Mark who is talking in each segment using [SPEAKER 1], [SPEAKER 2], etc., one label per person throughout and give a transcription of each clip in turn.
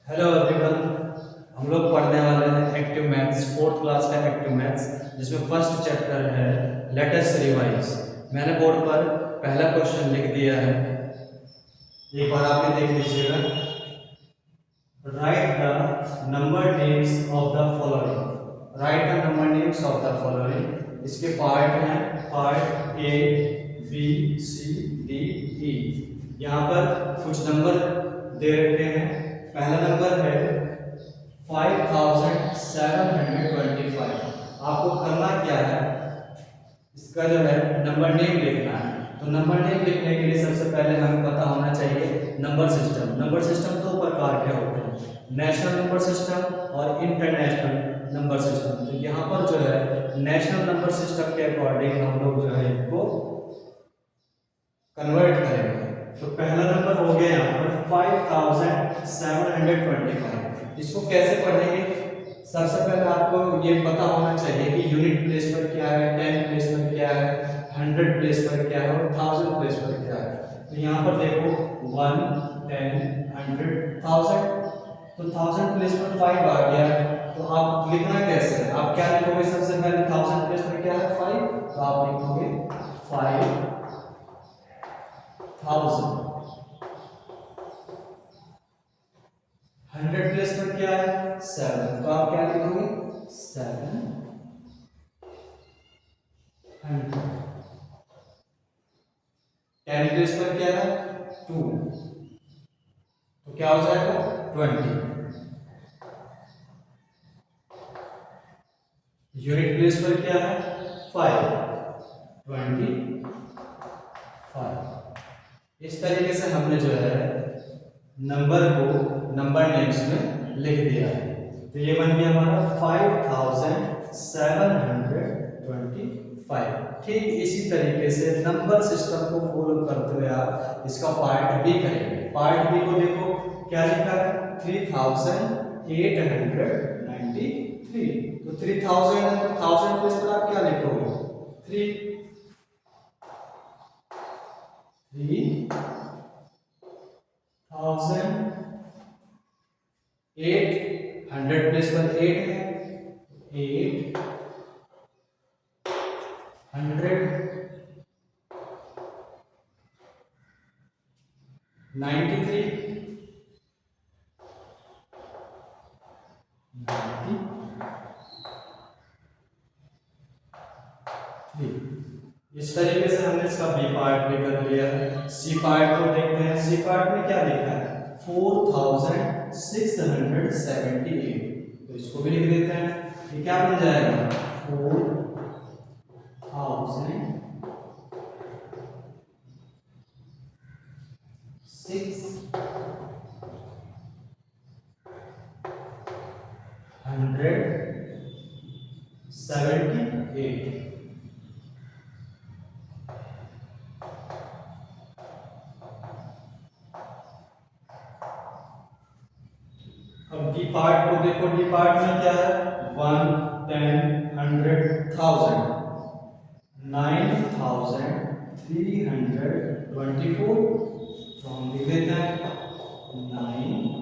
[SPEAKER 1] Hello everyone. हम लोग पढ़ने वाले हैं एक्टिव मैथ्स, फोर्थ क्लास का एक्टिव मैथ्स, जिसमें फर्स्ट चैप्टर है लेट अस रिवाइज। मैंने बोर्ड पर पहला क्वेश्चन लिख दिया है, एक बार आप भी देख लीजिएगा। Write the number names of the following. Write the number names of the following. इसके पार्ट हैं, part A B C D E. यहाँ पर कुछ नंबर दे रखे हैं। पहला नंबर है 5725। आपको करना क्या है, इसका जो है नंबर नेम लिखना है। तो नंबर नेम लिखने के लिए सबसे पहले हमें पता होना चाहिए नंबर सिस्टम। नंबर सिस्टम दो प्रकार के होते हैं, नेशनल नंबर सिस्टम और इंटरनेशनल नंबर सिस्टम। तो यहाँ पर जो है नेशनल नंबर सिस्टम के अकॉर्डिंग हम लोग जो है इनको कन्वर्ट करेंगे। तो पहला नंबर हो गया यहाँ पर 5725। इसको कैसे पढ़ेंगे? सबसे पहले आपको ये पता होना चाहिए कि यूनिट प्लेस पर क्या है, 10 प्लेस पर क्या है, 100 प्लेस पर क्या है और 1000 प्लेस पर क्या है। तो यहाँ पर देखो 1 10 100 1000। तो 1000 प्लेस पर 5 आ गया। तो आप लिखना कैसे है? आप क्या लिखोगे? सबसे पहले 1000 प्लेस पर क्या है? 5। तो आप लिखोगे 5000। 100 प्लेस पर क्या है? 7। तो आप क्या लिखोगे? 700। 10 प्लेस पर क्या है? 2। तो क्या हो जाएगा? 20। यूनिट प्लेस पर क्या है? 5। 25। इस तरीके से हमने जो है नंबर को नंबर नेम्स में लिख दिया है। तो ये बन गया हमारा 5725। ठीक इसी तरीके से नंबर सिस्टम को फॉलो करते हुए आप इसका पार्ट बी करेंगे। पार्ट बी को देखो क्या लिखा है? 3893। तो 3000 है तो 1000 प्लेस पर आप क्या लिखोगे? 3। 3000। 8 100 प्लेस पर 8 है। 800। 93। 93। इस तरीके से हमने इसका बी पार्ट भी कर लिया है। सी पार्ट को देखते हैं। सी पार्ट में क्या लिखा है? 4678। तो इसको भी लिख देते हैं। ये क्या बन जाएगा? 4678। अब डी पार्ट को देखो। डी पार्ट में क्या है? 1 10 100 1000। 9324। तो हम लिख देते हैं 9300।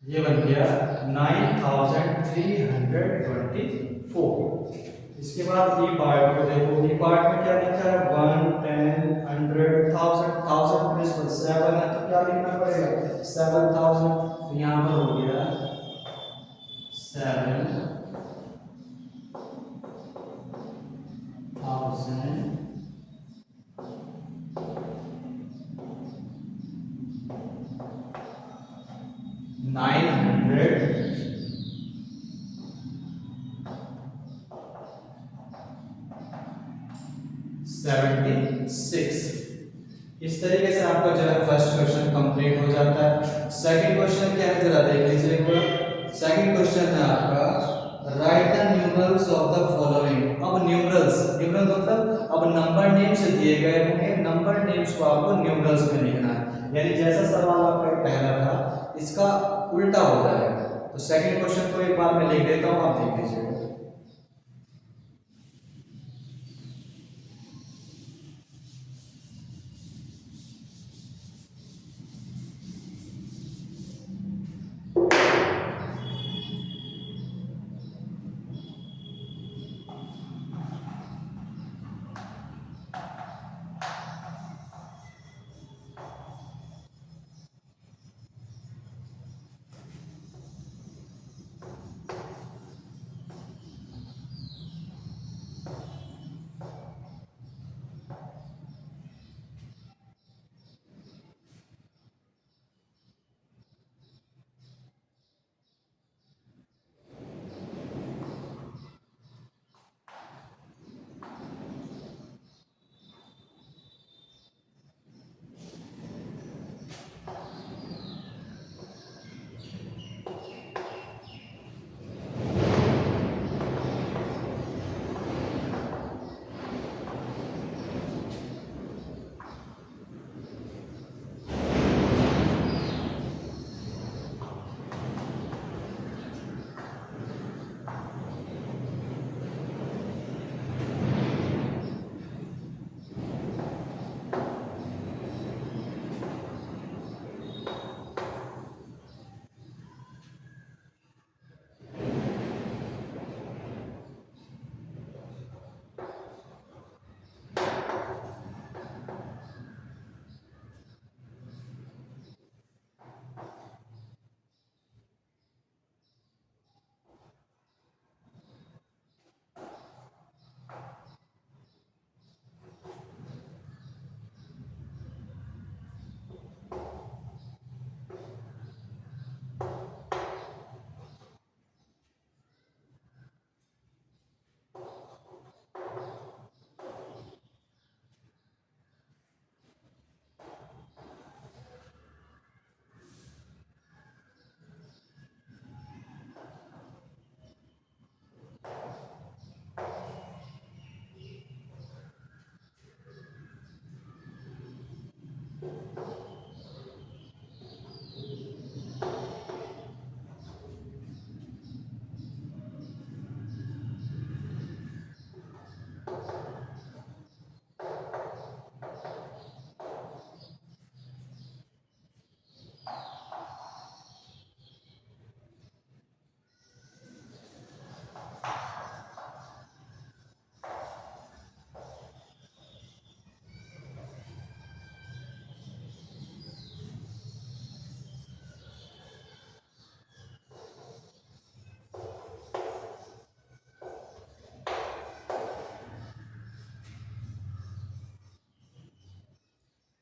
[SPEAKER 1] ये बन गया 9324। इसके बाद ई पार्ट को देखो। ई पार्ट में क्या लिखा है? 1 10 100 1000। 1000 प्लेस पर 7 है तो क्या लिखना पड़ेगा? 7000। तो यहाँ पर हो गया 7000। 976। इस तरीके से आपका जो है फर्स्ट क्वेश्चन कंप्लीट हो जाता है। सेकंड क्वेश्चन क्या है जरा देख लीजिए एक बार। सेकंड क्वेश्चन है आपका right the numerals of the following. अब न्यूमरल्स, न्यूमरल मतलब अब नंबर नेम्स दिए गए होंगे, नंबर नेम्स को आपको न्यूमरल्स में लिखना है। यानी जैसा सवाल आपका पहला था इसका उल्टा हो जाएगा। तो सेकंड क्वेश्चन को एक बार मैं लिख देता हूं, आप देख लीजिएगा।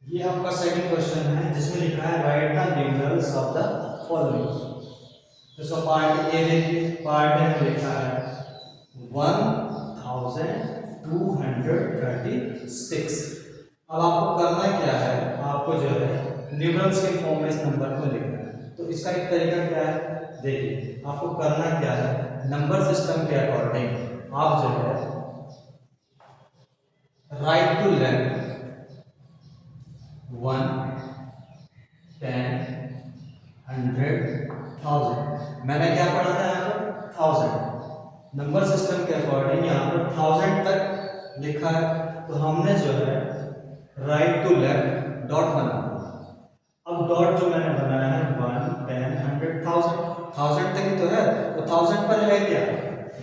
[SPEAKER 1] ये आपका सेकंड क्वेश्चन है जिसमें लिखा है right the numerals of the following. तो इसका पार्ट ए देखिए, पार्ट ए में लिखा है 1236। अब आपको करना क्या है, आपको जो है न्यूमरल्स के फॉर्म में इस नंबर को लिखना है। तो इसका एक तरीका क्या है, देखिए आपको करना क्या है, नंबर सिस्टम के अकॉर्डिंग आप जो है राइट टू लेफ्ट 1, 10, 100,000। मैंने क्या पढ़ा था यहाँ पर 1000। नंबर सिस्टम के अकॉर्डिंग यहाँ पर 1000 तक लिखा है, तो हमने जो है राइट टू लेफ्ट डॉट बना। अब डॉट जो मैंने बनाया है 1, 10, 100,000, 1000 तक ही तो है, तो 1000 पर है क्या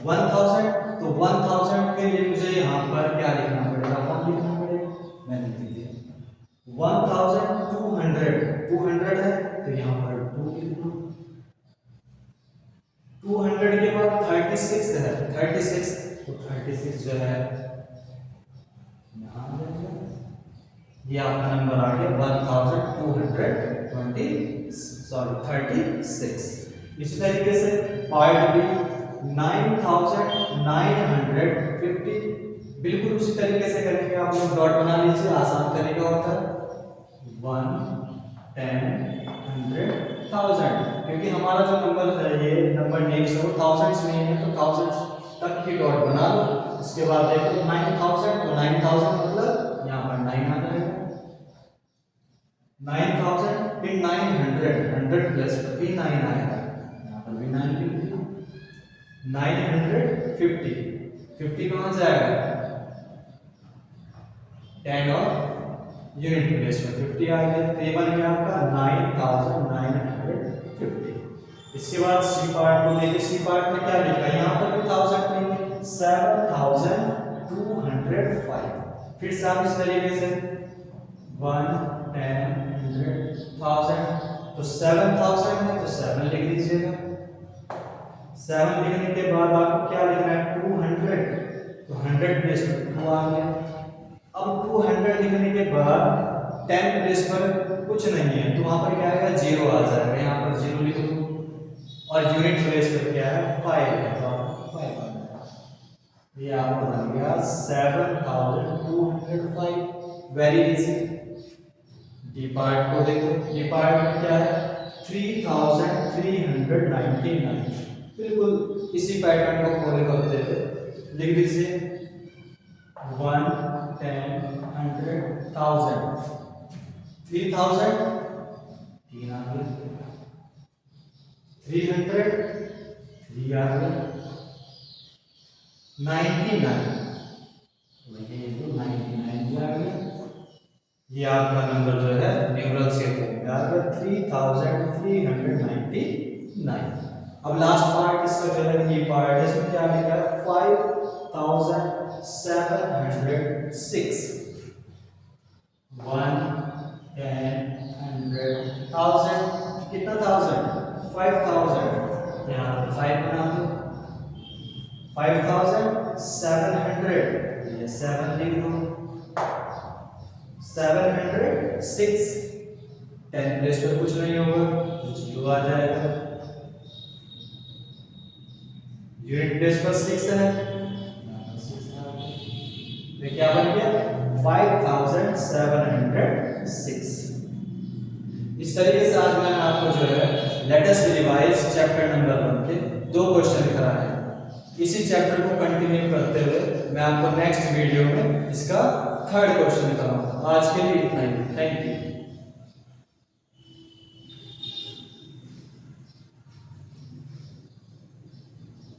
[SPEAKER 1] 1000, तो 1000 के लिए मुझे यहाँ पर क्या लिखना पड़ेगा, 1 लिखना पड़ेगा। मैंने लिख दिया 1200, 200 है तो यहाँ पर 2 लिखना। 200 के बाद 36 है, 36 तो 36 जो है यहाँ ये आपका नंबर आ गया 36। इसी तरीके से पार्ट बी 9950, बिल्कुल उसी तरीके से करेंगे। आप लोग डॉट बना लीजिए, आसान तरीका होता है 1, 10, 100,000, क्योंकि हमारा जो नंबर है ये नंबर नेम्स है वो थाउजेंड्स में है, तो थाउजेंड्स तक ही डॉट बना लो। इसके बाद देखो 9000, तो 9000 मतलब यहाँ पर 9 आ जाएगा। 9000 फिर 900, 100 प्लस पर भी 9 आएगा, यहाँ पर भी 9 लिख दिया। 950, 50 कहाँ जाएगा, 10 और यूनिट प्लेस में 50 आ गया, तो ये बन गया आपका 9950। इसके बाद सी पार्ट को देखिए, सी पार्ट में क्या लिखा है, यहाँ पर भी 1000 लेंगे, 7205। फिर से आप इस तरीके से 1 10 100 1000, तो 7000 है तो 7 लिख दीजिएगा। 7 लिखने के बाद आपको क्या लिखना है, 200, तो 100 प्लेस में 2 आ गया। अब 200 लिखने के बाद 10 प्लेस पर कुछ नहीं है, तो वहां पर क्या आएगा, 0 आ जाएगा, यहाँ पर 0 लिख दो। और यूनिट प्लेस पर क्या है, 5 है, तो 5 आ जाएगा। ये आपका बन गया 7205। Very easy. डी पार्ट को देखो, डी पार्ट में क्या है, 3399। बिल्कुल इसी पैटर्न को फॉलो करते हुए लिख दीजिए 1 10 100 1000। 3000 3 आ गया, 300 3 आ गया, 99 वही 99 आ गया। ये आपका नंबर जो है न्यूमरल से आ गया 3399। अब लास्ट पार्ट इसका जो है ये पार्ट है, इसमें क्या लिखा है, 5706। 1 10 100 1000, कितना 1000, 5000, यहाँ पर 5 बना दो। 5700, ये 7 लिख दो। 706, 10 प्लेस पर कुछ नहीं होगा तो 0 आ जाएगा। यूनिट प्लेस पर 6 है, तो क्या बन गया 5706। इस तरीके से आज मैंने आपको जो है लेटेस्ट रिवाइज चैप्टर नंबर 1 के 2 क्वेश्चन कराए हैं। इसी चैप्टर को कंटिन्यू करते हुए मैं आपको नेक्स्ट वीडियो में इसका 3rd क्वेश्चन कराऊंगा। आज के लिए इतना ही, थैंक यू।